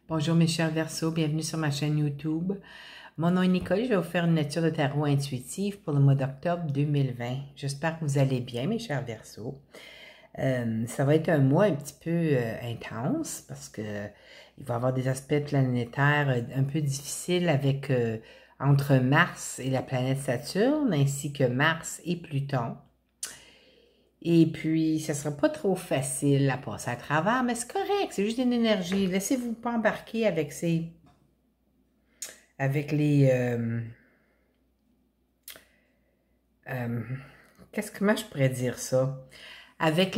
Bonjour mes chers Verseaux, bienvenue sur ma chaîne YouTube. Mon nom est Nicole, je vais vous faire une lecture de tarot intuitive pour le mois d'octobre 2020. J'espère que vous allez bien mes chers Verseaux. Ça va être un mois un petit peu intense parce que il va y avoir des aspects planétaires un peu difficiles avec entre Mars et la planète Saturne ainsi que Mars et Pluton. Et puis, ça ne sera pas trop facile à passer à travers, mais c'est correct, c'est juste une énergie. Laissez-vous pas embarquer avec avec les... comment je pourrais dire ça? Avec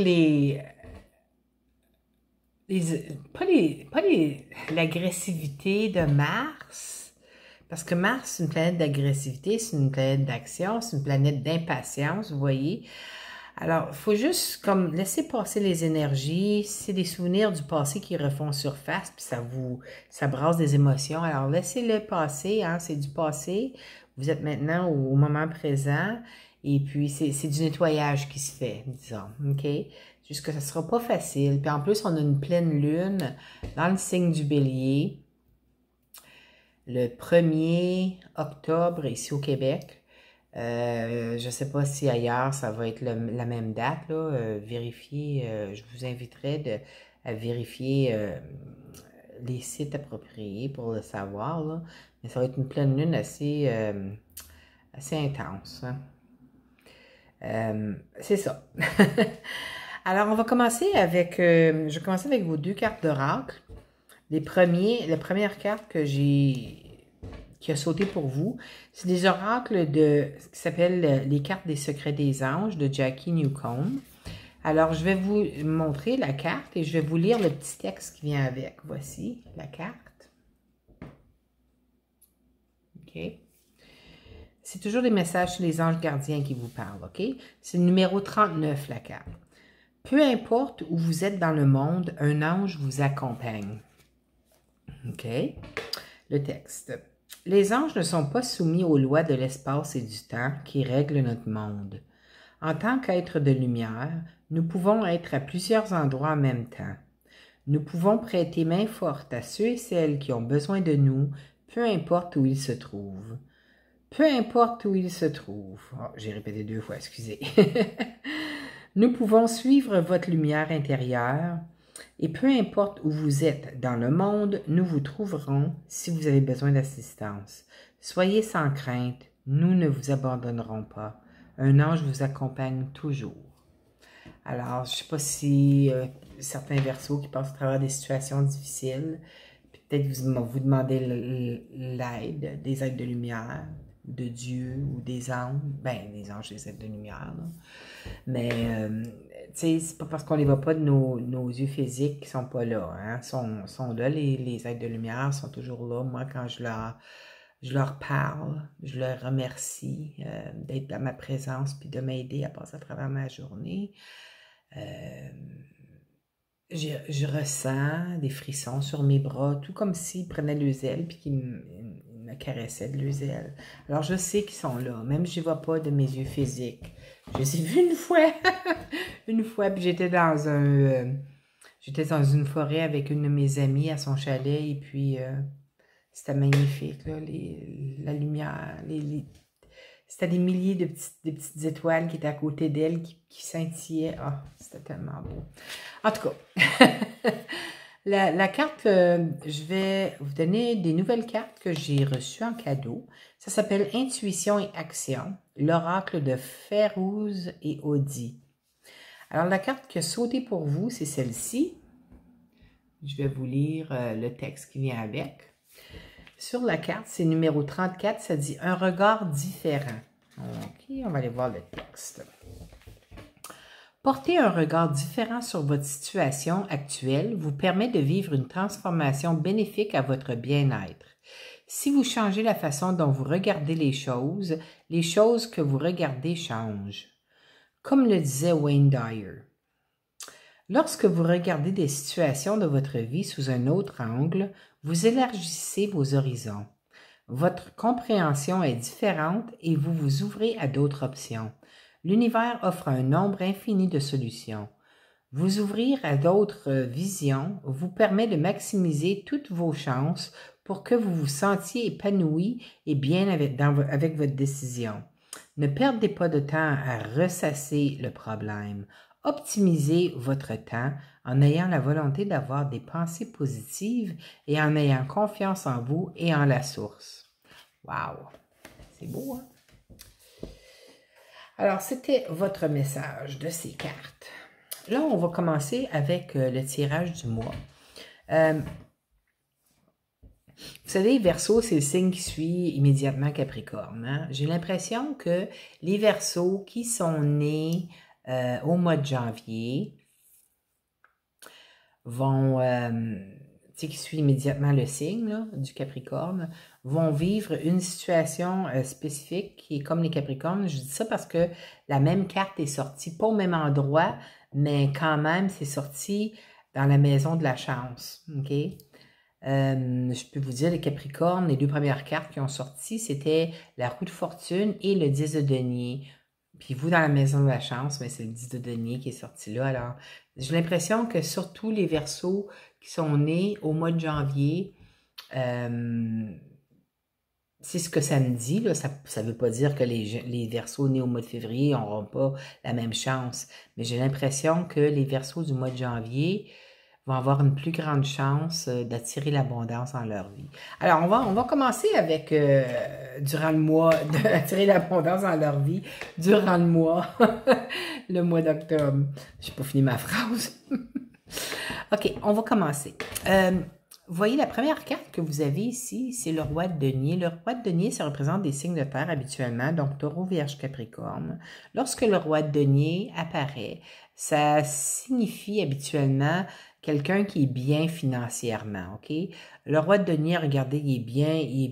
l'agressivité de Mars, parce que Mars, c'est une planète d'agressivité, c'est une planète d'action, c'est une planète d'impatience, vous voyez. Alors, il faut juste comme laisser passer les énergies. C'est des souvenirs du passé qui refont surface, puis ça brasse des émotions. Alors, laissez-le passer, hein, c'est du passé. Vous êtes maintenant au moment présent, et puis c'est du nettoyage qui se fait, disons, OK? Juste que ça sera pas facile. Puis en plus, on a une pleine lune dans le signe du Bélier, le 1er octobre ici au Québec. Je ne sais pas si ailleurs ça va être la même date, là. Vérifiez, je vous inviterai à vérifier les sites appropriés pour le savoir, là. Mais ça va être une pleine lune assez intense, hein. C'est ça. Alors, on va commencer avec, je vais commencer avec vos deux cartes d'oracle. La première carte qui a sauté pour vous, c'est des oracles qui s'appellent les cartes des secrets des anges de Jackie Newcomb. Alors, je vais vous montrer la carte et je vais vous lire le petit texte qui vient avec. Voici la carte. OK. C'est toujours des messages sur les anges gardiens qui vous parlent, OK? C'est le numéro 39, la carte. Peu importe où vous êtes dans le monde, un ange vous accompagne. OK? Le texte. Les anges ne sont pas soumis aux lois de l'espace et du temps qui règlent notre monde. En tant qu'êtres de lumière, nous pouvons être à plusieurs endroits en même temps. Nous pouvons prêter main forte à ceux et celles qui ont besoin de nous, peu importe où ils se trouvent. Peu importe où ils se trouvent. Oh, j'ai répété 2 fois, excusez. Nous pouvons suivre votre lumière intérieure et peu importe où vous êtes dans le monde, nous vous trouverons si vous avez besoin d'assistance. Soyez sans crainte, nous ne vous abandonnerons pas. Un ange vous accompagne toujours. Alors, je ne sais pas si certains Verseaux qui passent à travers des situations difficiles, peut-être vous demandez l'aide, des aides de lumière, de Dieu ou des anges. Ben, les anges, des aides de lumière, là. Mais, tu sais, c'est pas parce qu'on les voit pas de nos yeux physiques qu'ils sont pas là, hein. Sont là, les aides de lumière sont toujours là. Moi, quand je leur parle, je leur remercie d'être dans ma présence puis de m'aider à passer à travers ma journée. Je ressens des frissons sur mes bras, tout comme s'ils prenaient leurs ailes puis qu'ils me caressaient de leurs ailes. Alors, je sais qu'ils sont là, même si je ne les vois pas de mes yeux physiques. Je les ai vus une fois, une fois, puis j'étais dans une forêt avec une de mes amies à son chalet, et puis c'était magnifique, là, la lumière, c'était des milliers de petites étoiles qui étaient à côté d'elle, qui scintillaient. Ah, c'était tellement beau. En tout cas, la carte, je vais vous donner des nouvelles cartes que j'ai reçues en cadeau. Ça s'appelle Intuition et Action, l'oracle de Férouz et Audi. Alors, la carte qui a sauté pour vous, c'est celle-ci. Je vais vous lire le texte qui vient avec. Sur la carte, c'est numéro 34, ça dit « Un regard différent ». OK, on va aller voir le texte. Porter un regard différent sur votre situation actuelle vous permet de vivre une transformation bénéfique à votre bien-être. Si vous changez la façon dont vous regardez les choses que vous regardez changent. Comme le disait Wayne Dyer. Lorsque vous regardez des situations de votre vie sous un autre angle, vous élargissez vos horizons. Votre compréhension est différente et vous vous ouvrez à d'autres options. L'univers offre un nombre infini de solutions. Vous ouvrir à d'autres visions vous permet de maximiser toutes vos chances pour que vous vous sentiez épanoui et bien avec votre décision. Ne perdez pas de temps à ressasser le problème. Optimisez votre temps en ayant la volonté d'avoir des pensées positives et en ayant confiance en vous et en la source. Wow! C'est beau, hein? Alors, c'était votre message de ces cartes. Là, on va commencer avec le tirage du mois. Vous savez, Verseau, c'est le signe qui suit immédiatement Capricorne. Hein? J'ai l'impression que les Verseaux qui sont nés au mois de janvier vont, qui suit immédiatement le signe là, du Capricorne, vont vivre une situation spécifique qui est comme les Capricornes. Je dis ça parce que la même carte est sortie, pas au même endroit, mais quand même, c'est sorti dans la maison de la chance. OK? Je peux vous dire, les Capricornes, les deux premières cartes qui ont sorti, c'était la roue de fortune et le 10 de denier. Puis vous, dans la maison de la chance, mais c'est le 10 de denier qui est sorti là. Alors, j'ai l'impression que surtout les Verseaux qui sont nés au mois de janvier, c'est ce que ça me dit. Là. Ça ne veut pas dire que les Verseaux nés au mois de février n'auront pas la même chance. Mais j'ai l'impression que les Verseaux du mois de janvier vont avoir une plus grande chance d'attirer l'abondance dans leur vie. Alors, on va commencer avec, durant le mois, d'attirer l'abondance dans leur vie, durant le mois, le mois d'octobre. Je n'ai pas fini ma phrase. OK, on va commencer. Vous voyez, la première carte que vous avez ici, c'est le roi de denier. Le roi de denier, ça représente des signes de terre habituellement, donc taureau, vierge, capricorne. Lorsque le roi de denier apparaît, ça signifie habituellement quelqu'un qui est bien financièrement, OK? Le roi de denier, regardez, il est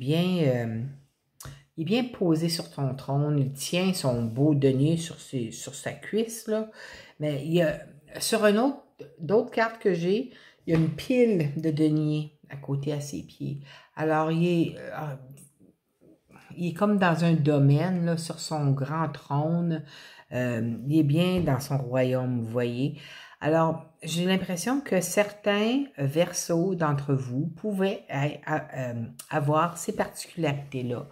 bien posé sur ton trône. Il tient son beau denier sur sa cuisse, là. Mais il y a, sur d'autres cartes que j'ai, il y a une pile de deniers à côté à ses pieds. Alors, il est comme dans un domaine, là, sur son grand trône. Il est bien dans son royaume, vous voyez. Alors, j'ai l'impression que certains Verseaux d'entre vous pouvaient avoir ces particularités-là.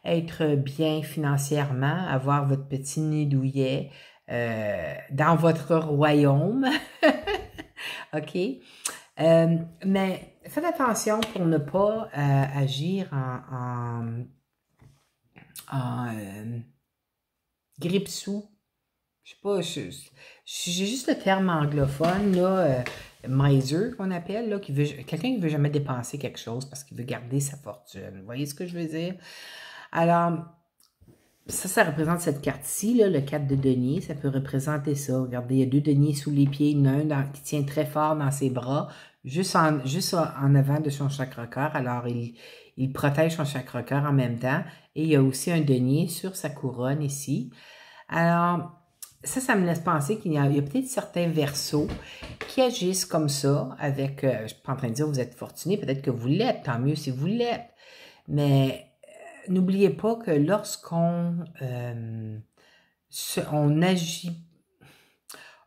Être bien financièrement, avoir votre petit nid douillet dans votre royaume. OK? Mais faites attention pour ne pas agir en grippe-sous. Je sais pas, j'ai juste le terme anglophone, là, miser qu'on appelle, là, quelqu'un qui veut jamais dépenser quelque chose parce qu'il veut garder sa fortune. Vous voyez ce que je veux dire? Alors, ça représente cette carte-ci, là, le 4 de denier, ça peut représenter ça. Regardez, il y a deux deniers sous les pieds, il y en a un qui tient très fort dans ses bras, juste en avant de son chakra-cœur. Alors, il protège son chakra-cœur en même temps. Et il y a aussi un denier sur sa couronne ici. Alors, ça me laisse penser qu'il y a peut-être certains Verseaux qui agissent comme ça avec, je ne suis pas en train de dire que vous êtes fortuné, peut-être que vous l'êtes, tant mieux si vous l'êtes. Mais n'oubliez pas que lorsqu'on on agit,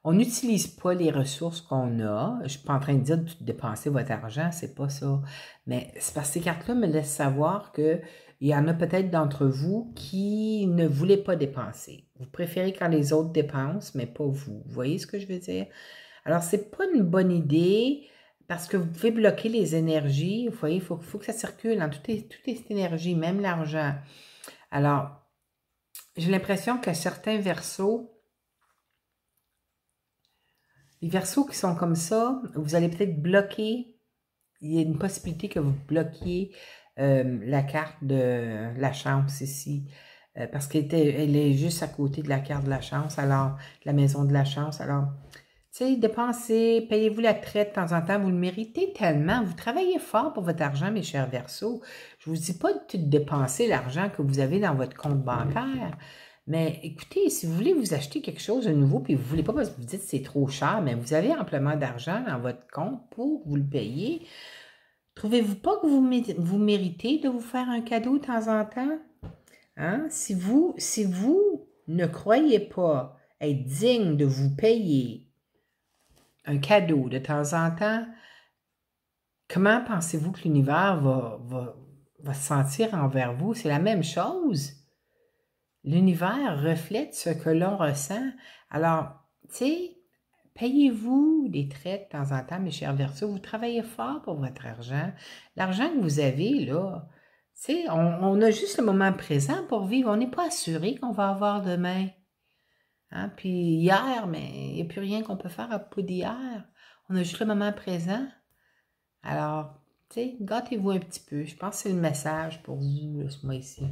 on n'utilise pas les ressources qu'on a. Je ne suis pas en train de dire de dépenser votre argent, c'est pas ça. Mais c'est parce que ces cartes-là me laissent savoir que il y en a peut-être d'entre vous qui ne voulaient pas dépenser. Vous préférez quand les autres dépensent, mais pas vous. Vous voyez ce que je veux dire? Alors, c'est pas une bonne idée parce que vous pouvez bloquer les énergies. Vous voyez, il faut que ça circule dans toutes les énergies, même l'argent. Alors, j'ai l'impression que certains Verseaux, les Verseaux qui sont comme ça, vous allez peut-être bloquer. Il y a une possibilité que vous bloquiez la carte de la chance ici. Parce qu'elle est juste à côté de la carte de la chance, alors, la maison de la chance. Alors, tu sais, dépensez, payez-vous la traite de temps en temps, vous le méritez tellement. Vous travaillez fort pour votre argent, mes chers Verseaux. Je ne vous dis pas de dépenser l'argent que vous avez dans votre compte bancaire. Mais écoutez, si vous voulez vous acheter quelque chose de nouveau, puis vous ne voulez pas parce que vous dites que c'est trop cher, mais vous avez amplement d'argent dans votre compte pour vous le payer. Trouvez-vous pas que vous méritez de vous faire un cadeau de temps en temps? Hein? Si vous ne croyez pas être digne de vous payer un cadeau de temps en temps, comment pensez-vous que l'univers va se sentir envers vous? C'est la même chose. L'univers reflète ce que l'on ressent. Alors, tu sais, payez-vous des traits de temps en temps, mes chers Verseaux. Vous travaillez fort pour votre argent. L'argent que vous avez, là, tu sais, on a juste le moment présent pour vivre. On n'est pas assuré qu'on va avoir demain. Hein? Puis hier, mais il n'y a plus rien qu'on peut faire à propos d'hier. On a juste le moment présent. Alors, tu sais, gâtez-vous un petit peu. Je pense que c'est le message pour vous, là, ce mois-ci.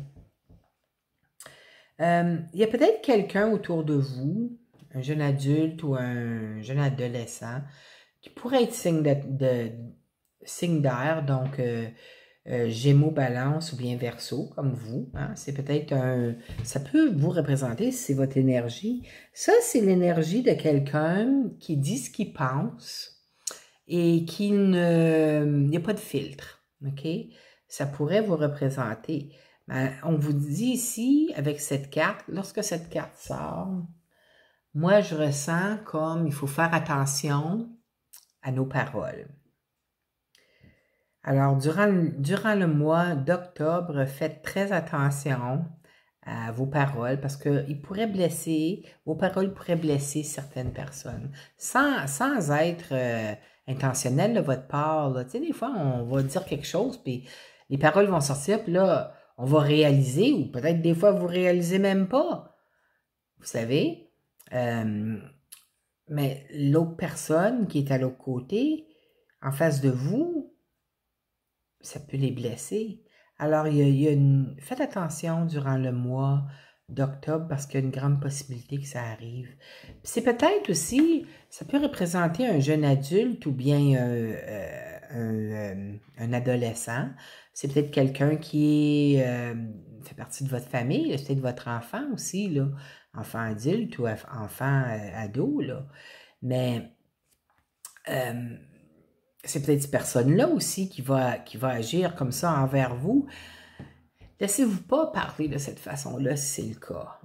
Il y a peut-être quelqu'un autour de vous, un jeune adulte ou un jeune adolescent, qui pourrait être signe d'air, donc Gémeaux, Balance ou bien Verseau, comme vous. Hein? C'est peut-être ça peut vous représenter si c'est votre énergie. Ça, c'est l'énergie de quelqu'un qui dit ce qu'il pense et il n'y a pas de filtre. OK? Ça pourrait vous représenter. Ben, on vous dit ici, avec cette carte, lorsque cette carte sort, moi, je ressens comme il faut faire attention à nos paroles. Alors, durant le mois d'octobre, faites très attention à vos paroles parce que vos paroles pourraient blesser certaines personnes sans être intentionnel de votre part. Là. Tu sais, des fois, on va dire quelque chose, puis les paroles vont sortir, puis là, on va réaliser, ou peut-être des fois, vous réalisez même pas. Vous savez? Mais l'autre personne qui est à l'autre côté, en face de vous, ça peut les blesser. Alors, faites attention durant le mois d'octobre parce qu'il y a une grande possibilité que ça arrive. C'est peut-être aussi, ça peut représenter un jeune adulte ou bien un adolescent. C'est peut-être quelqu'un qui fait partie de votre famille, c'est peut-être votre enfant aussi, là, enfant adulte ou enfant ado, là. Mais c'est peut-être cette personne-là aussi qui va agir comme ça envers vous. Laissez-vous pas parler de cette façon-là si c'est le cas.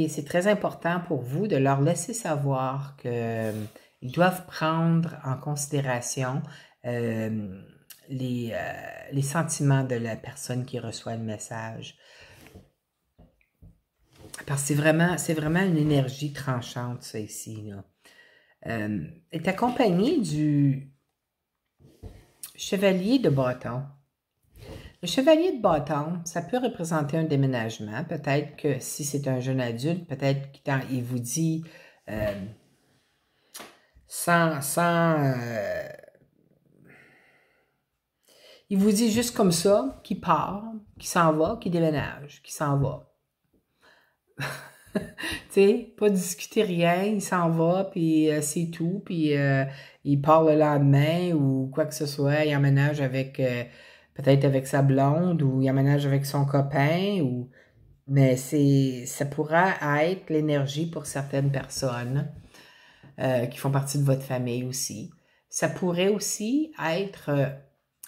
C'est très important pour vous de leur laisser savoir qu'ils doivent prendre en considération les sentiments de la personne qui reçoit le message. Parce que c'est vraiment une énergie tranchante, ça ici, là. Est accompagné du chevalier de bâton. Le chevalier de bâton, ça peut représenter un déménagement. Peut-être que si c'est un jeune adulte, peut-être qu'il vous dit il vous dit juste comme ça qu'il part, qu'il s'en va, qu'il déménage, qu'il s'en va. Tu sais, pas discuter rien, il s'en va, puis c'est tout, puis il part le lendemain ou quoi que ce soit, il emménage avec, peut-être avec sa blonde ou il emménage avec son copain, mais ça pourra être l'énergie pour certaines personnes qui font partie de votre famille aussi. Ça pourrait aussi être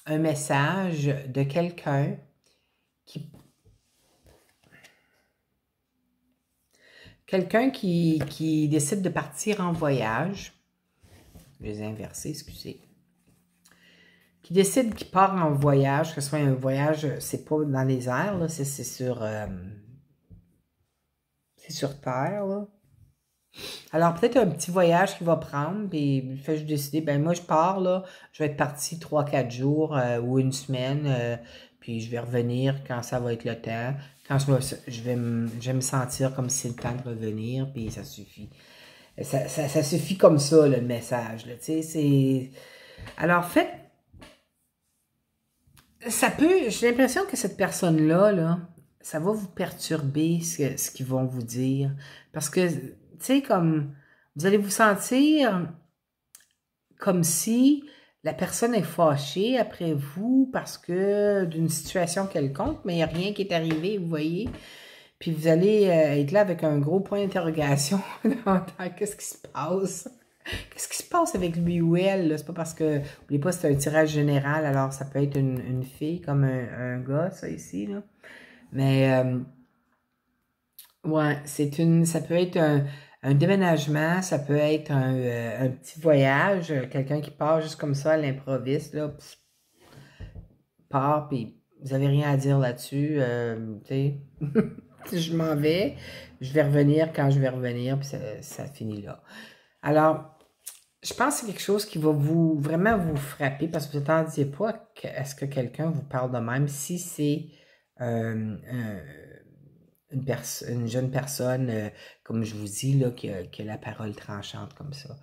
un message de quelqu'un qui décide de partir en voyage. Je les ai inversés, excusez. Qui décide qu'il part en voyage, que ce soit un voyage, c'est pas dans les airs, là, c'est sur terre, là. Alors, peut-être un petit voyage qu'il va prendre, puis il fait juste décider, ben moi, je pars, là, je vais être parti 3-4 jours ou une semaine, puis je vais revenir quand ça va être le temps. Quand je vais me sentir comme si c'est le temps de revenir, puis ça suffit. Ça suffit comme ça, là, le message, là, tu sais, c'est... Alors, j'ai l'impression que cette personne-là, là, ça va vous perturber ce qu'ils vont vous dire. Parce que, tu sais, comme, vous allez vous sentir comme si la personne est fâchée après vous parce que d'une situation quelconque, mais il n'y a rien qui est arrivé, vous voyez. Puis vous allez être là avec un gros point d'interrogation dans qu'est-ce qui se passe? Qu'est-ce qui se passe avec lui ou elle? C'est pas parce que, n'oubliez pas, c'est un tirage général, alors ça peut être une fille comme un gars, ça ici, là. Mais, ouais, ça peut être Un déménagement, ça peut être un petit voyage, quelqu'un qui part juste comme ça à l'improviste, là, pff, part, puis vous n'avez rien à dire là-dessus, tu sais, je m'en vais, je vais revenir quand je vais revenir, puis ça finit là. Alors, je pense que c'est quelque chose qui va vraiment vous frapper, parce que vous n'attendiez pas à ce que quelqu'un vous parle de même, si c'est une jeune personne, comme je vous dis, là, qui a la parole tranchante comme ça.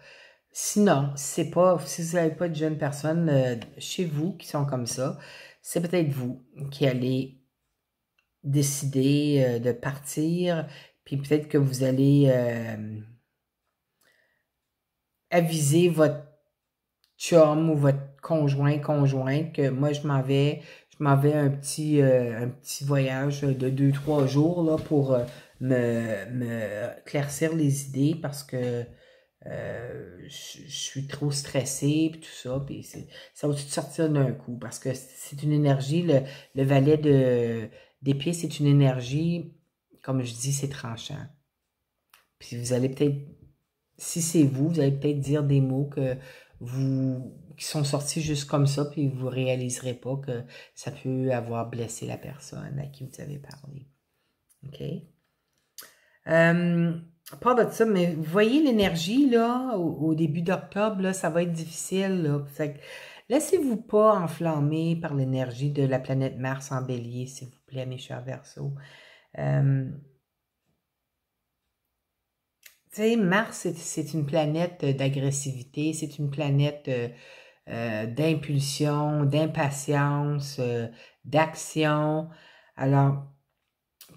Sinon, si vous n'avez pas de jeunes personnes chez vous qui sont comme ça, c'est peut-être vous qui allez décider de partir, puis peut-être que vous allez aviser votre chum ou votre conjointe que moi je m'en vais un petit voyage de 2, 3 jours là, pour me éclaircir les idées parce que je suis trop stressée puis tout ça, puis ça va tout sortir d'un coup parce que c'est une énergie, le valet d'épée, c'est une énergie, comme je dis, c'est tranchant. Puis vous allez peut-être, si c'est vous allez peut-être dire des mots qui sont sortis juste comme ça, puis vous réaliserez pas que ça peut avoir blessé la personne à qui vous avez parlé. OK? À part de ça, mais vous voyez l'énergie, là, au début d'octobre, là, ça va être difficile, là. Laissez-vous pas enflammer par l'énergie de la planète Mars en bélier, s'il vous plaît, mes chers Verseaux. Tu sais, Mars, c'est une planète d'agressivité, c'est une planète d'impulsion, d'impatience, d'action. Alors,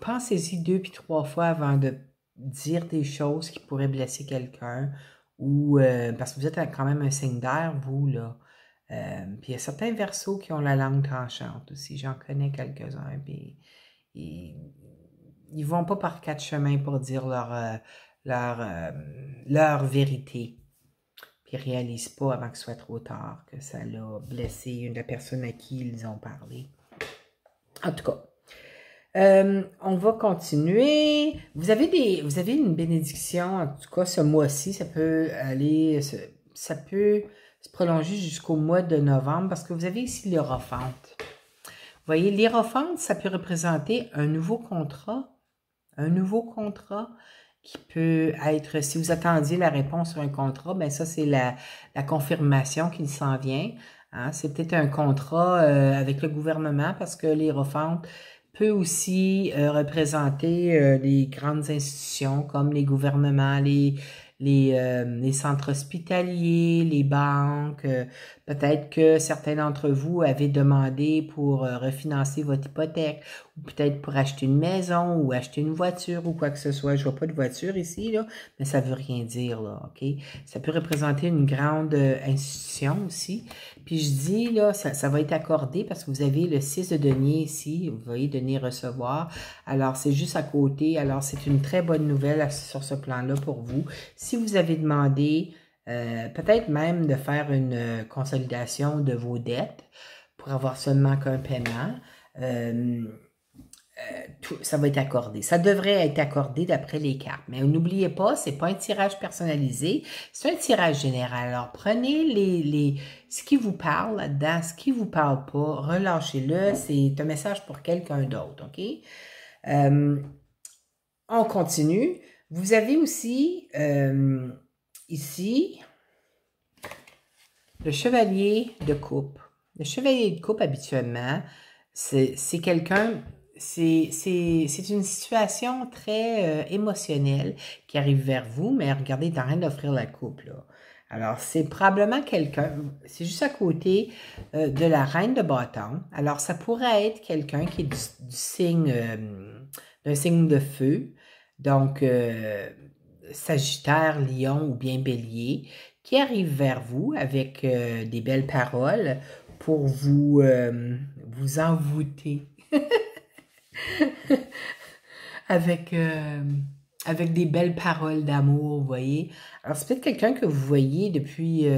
pensez-y 2 puis 3 fois avant de dire des choses qui pourraient blesser quelqu'un ou parce que vous êtes quand même un signe d'air, vous, là. Puis il y a certains Verseaux qui ont la langue tranchante aussi. J'en connais quelques-uns. Puis ils vont pas par 4 chemins pour dire leur vérité. Puis ils réalisent pas avant que ce soit trop tard que ça l'a blessé la personne à qui ils ont parlé. En tout cas, on va continuer. Vous avez une bénédiction, en tout cas ce mois-ci, ça peut se prolonger jusqu'au mois de novembre parce que vous avez ici l'Hiérophante. Vous voyez, l'Hiérophante, ça peut représenter un nouveau contrat qui peut être, si vous attendiez la réponse sur un contrat, ben ça c'est la confirmation qu'il s'en vient. Hein? C'est peut-être un contrat avec le gouvernement parce que l'Hiérophante peut aussi représenter les grandes institutions comme les gouvernements, les centres hospitaliers, les banques. Peut-être que certains d'entre vous avaient demandé pour refinancer votre hypothèque ou peut-être pour acheter une maison ou acheter une voiture ou quoi que ce soit. Je vois pas de voiture ici, là, mais ça veut rien dire, là, OK? Ça peut représenter une grande institution aussi. Puis je dis, là, ça va être accordé parce que vous avez le 6 de denier ici. Vous voyez, donner, recevoir. Alors, c'est juste à côté. Alors, c'est une très bonne nouvelle sur ce plan-là pour vous. Si vous avez demandé peut-être même de faire une consolidation de vos dettes pour avoir seulement qu'un paiement, ça va être accordé. Ça devrait être accordé d'après les cartes. Mais n'oubliez pas, c'est pas un tirage personnalisé, c'est un tirage général. Alors, prenez ce qui vous parle là-dedans, ce qui vous parle pas, relâchez-le. C'est un message pour quelqu'un d'autre, OK? On continue. Vous avez aussi ici le chevalier de coupe. Le chevalier de coupe, habituellement, c'est quelqu'un, c'est une situation très émotionnelle qui arrive vers vous, mais regardez, il est en train d'offrir la coupe, là. Alors, c'est probablement quelqu'un, c'est juste à côté de la reine de bâton. Alors, ça pourrait être quelqu'un qui est d'un signe de feu. Donc, Sagittaire, Lion ou bien Bélier, qui arrive vers vous avec des belles paroles pour vous envoûter avec, avec des belles paroles d'amour, vous voyez. Alors, c'est peut-être quelqu'un que vous voyez depuis,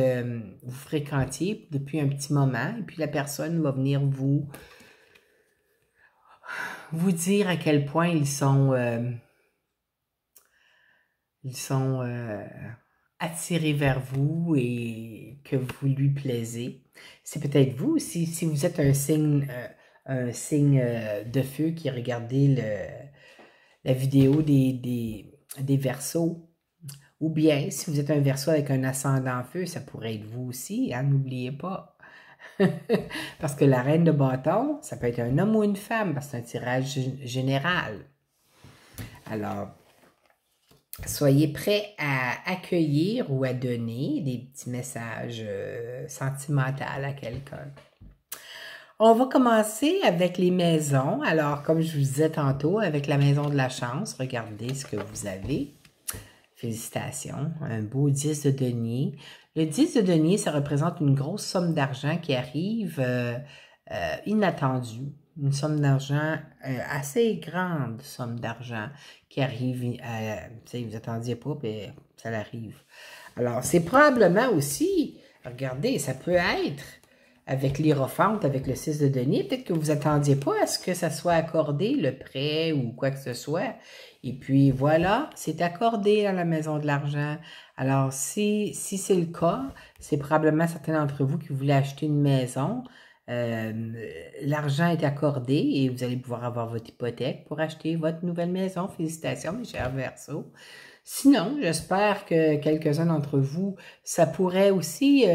vous fréquentiez depuis un petit moment, et puis la personne va venir vous dire à quel point ils sont Ils sont attirés vers vous et que vous lui plaisez. C'est peut-être vous aussi, si vous êtes un signe de feu qui regardez la vidéo des Verseaux. Ou bien, si vous êtes un Verseau avec un ascendant feu, ça pourrait être vous aussi, hein, n'oubliez pas. Parce que la reine de bâton, ça peut être un homme ou une femme, parce que c'est un tirage général. Alors, soyez prêts à accueillir ou à donner des petits messages sentimentaux à quelqu'un. On va commencer avec les maisons. Alors, comme je vous disais tantôt, avec la maison de la chance, regardez ce que vous avez. Félicitations, un beau 10 de denier. Le 10 de denier, ça représente une grosse somme d'argent qui arrive inattendue. Une somme d'argent, assez grande somme d'argent qui arrive, vous n'attendiez pas, puis ça arrive. Alors, c'est probablement aussi, regardez, ça peut être avec l'hiérophante, avec le 6 de denier, peut-être que vous attendiez pas à ce que ça soit accordé, le prêt ou quoi que ce soit. Et puis voilà, c'est accordé dans la maison de l'argent. Alors, si c'est le cas, c'est probablement certains d'entre vous qui voulaient acheter une maison. L'argent est accordé et vous allez pouvoir avoir votre hypothèque pour acheter votre nouvelle maison. Félicitations, mes chers Verseaux. Sinon, j'espère que quelques-uns d'entre vous, ça pourrait aussi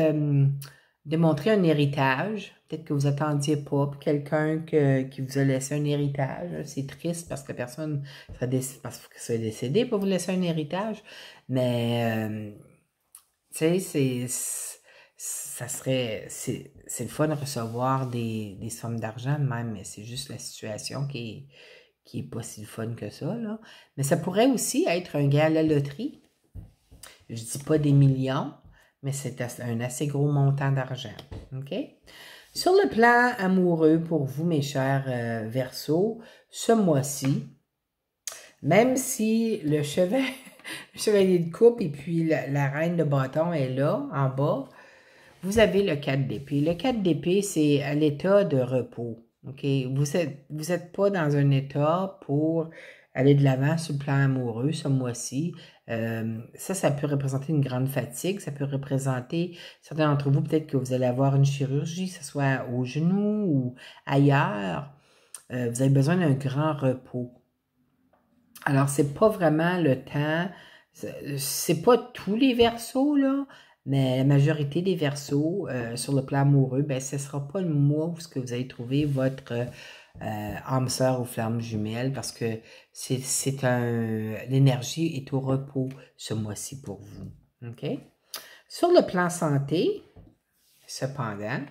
démontrer un héritage. Peut-être que vous attendiez pas quelqu'un qui vous a laissé un héritage. C'est triste parce que la personne serait décédée pour vous laisser un héritage. Mais, tu sais, c'est le fun de recevoir des sommes d'argent même, mais c'est juste la situation qui est pas si le fun que ça, là. Mais ça pourrait aussi être un gain à la loterie. Je dis pas des millions, mais c'est un assez gros montant d'argent. OK? Sur le plan amoureux pour vous, mes chers Verseaux, ce mois-ci, même si le chevalier de coupe et puis la reine de bâton est là, en bas, vous avez le 4 d'épée. Le 4 d'épée, c'est à l'état de repos. OK? Vous êtes pas dans un état pour aller de l'avant sur le plan amoureux ce mois-ci. Ça peut représenter une grande fatigue. Ça peut représenter, certains d'entre vous, peut-être que vous allez avoir une chirurgie, que ce soit au genou ou ailleurs. Vous avez besoin d'un grand repos. Alors, c'est pas vraiment le temps. C'est pas tous les Verseaux, là. Mais la majorité des Verseaux, sur le plan amoureux, ben, ce ne sera pas le mois où vous allez trouver votre âme sœur ou flamme jumelle parce que l'énergie est au repos ce mois-ci pour vous. OK? Sur le plan santé, cependant,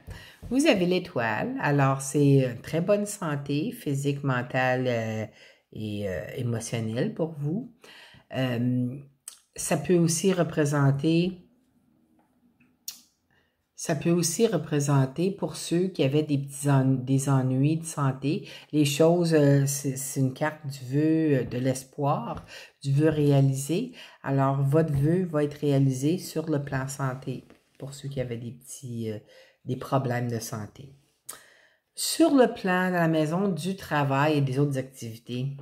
vous avez l'étoile. Alors, c'est une très bonne santé physique, mentale et émotionnelle pour vous. Ça peut aussi représenter pour ceux qui avaient des ennuis de santé. Les choses, c'est une carte du vœu de l'espoir, du vœu réalisé. Alors, votre vœu va être réalisé sur le plan santé pour ceux qui avaient des problèmes de santé. Sur le plan de la maison du travail et des autres activités,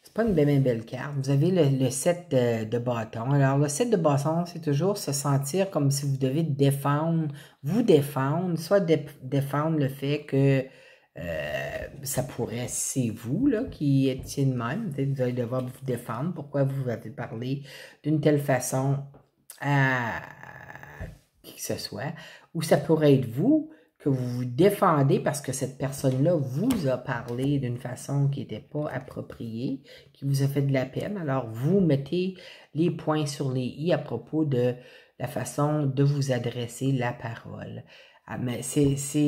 c'est pas une belle carte. Vous avez le 7 de bâton. Alors, le 7 de bâton, c'est toujours se sentir comme si vous devez vous défendre, soit défendre le fait que ça pourrait, c'est vous là, qui étiez de même. Peut-être que vous allez devoir vous défendre. Pourquoi vous avez parlé d'une telle façon à qui que ce soit. Ou ça pourrait être vous que vous vous défendez parce que cette personne-là vous a parlé d'une façon qui n'était pas appropriée, qui vous a fait de la peine. Alors, vous mettez les points sur les i à propos de la façon de vous adresser la parole. Ah, mais ça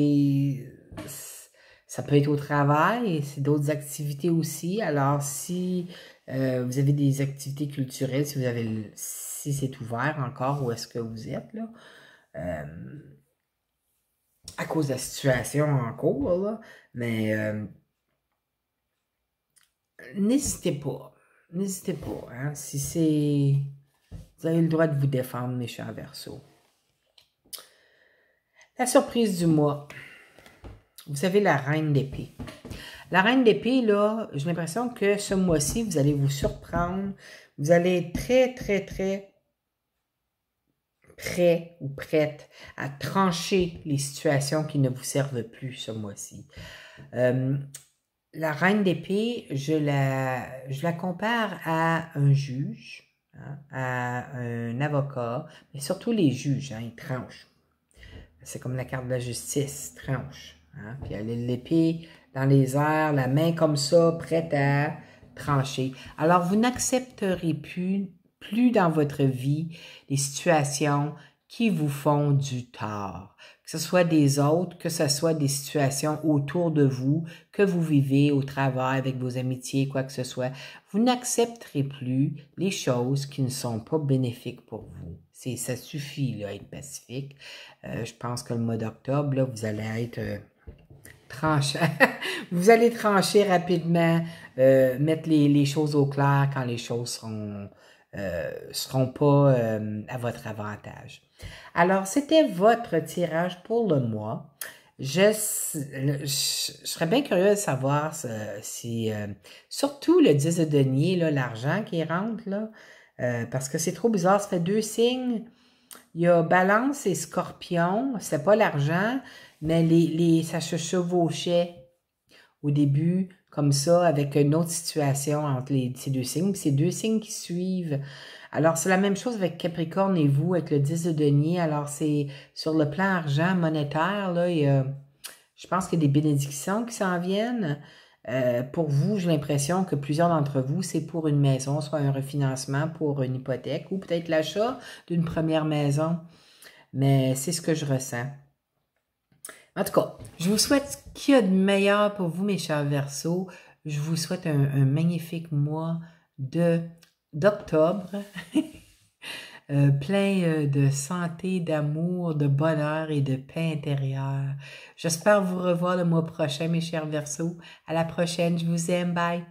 peut être au travail, c'est d'autres activités aussi. Alors, si vous avez des activités culturelles, si c'est ouvert encore, où est-ce que vous êtes, là? À cause de la situation en cours, là, mais n'hésitez pas, hein, vous avez le droit de vous défendre, mes chers Verseaux. La surprise du mois, vous avez la reine d'épée. La reine d'épée, là, j'ai l'impression que ce mois-ci, vous allez vous surprendre, Vous allez être très, très, très prêt ou prête à trancher les situations qui ne vous servent plus ce mois-ci. La reine d'épée, je la compare à un juge, hein, à un avocat, mais surtout les juges, hein, ils tranchent. C'est comme la carte de la justice, tranche. Hein, puis elle a l'épée dans les airs, la main comme ça, prête à trancher. Alors, vous n'accepterez plus dans votre vie les situations qui vous font du tort. Que ce soit des autres, que ce soit des situations autour de vous, que vous vivez au travail avec vos amitiés, quoi que ce soit. Vous n'accepterez plus les choses qui ne sont pas bénéfiques pour vous. Ça suffit, là, être pacifique. Je pense que le mois d'octobre, là, vous allez être tranchant. Vous allez trancher rapidement, mettre les choses au clair quand les choses seront pas à votre avantage. Alors, c'était votre tirage pour le mois. Je serais bien curieux de savoir si surtout le 10 de denier, là, l'argent qui rentre, là, parce que c'est trop bizarre, ça fait 2 signes. Il y a Balance et Scorpion, c'est pas l'argent, mais ça se chevauchait au début, comme ça, avec une autre situation entre ces deux signes. Puis c'est 2 signes qui suivent. Alors, c'est la même chose avec Capricorne et vous, avec le 10 de denier. Alors, c'est sur le plan argent monétaire, là, je pense qu'il y a des bénédictions qui s'en viennent. Pour vous, j'ai l'impression que plusieurs d'entre vous, c'est pour une maison, soit un refinancement pour une hypothèque ou peut-être l'achat d'une première maison. Mais c'est ce que je ressens. En tout cas, je vous souhaite ce qu'il y a de meilleur pour vous, mes chers Verseaux. Je vous souhaite un magnifique mois d'octobre, plein de santé, d'amour, de bonheur et de paix intérieure. J'espère vous revoir le mois prochain, mes chers Verseaux. À la prochaine, je vous aime, bye!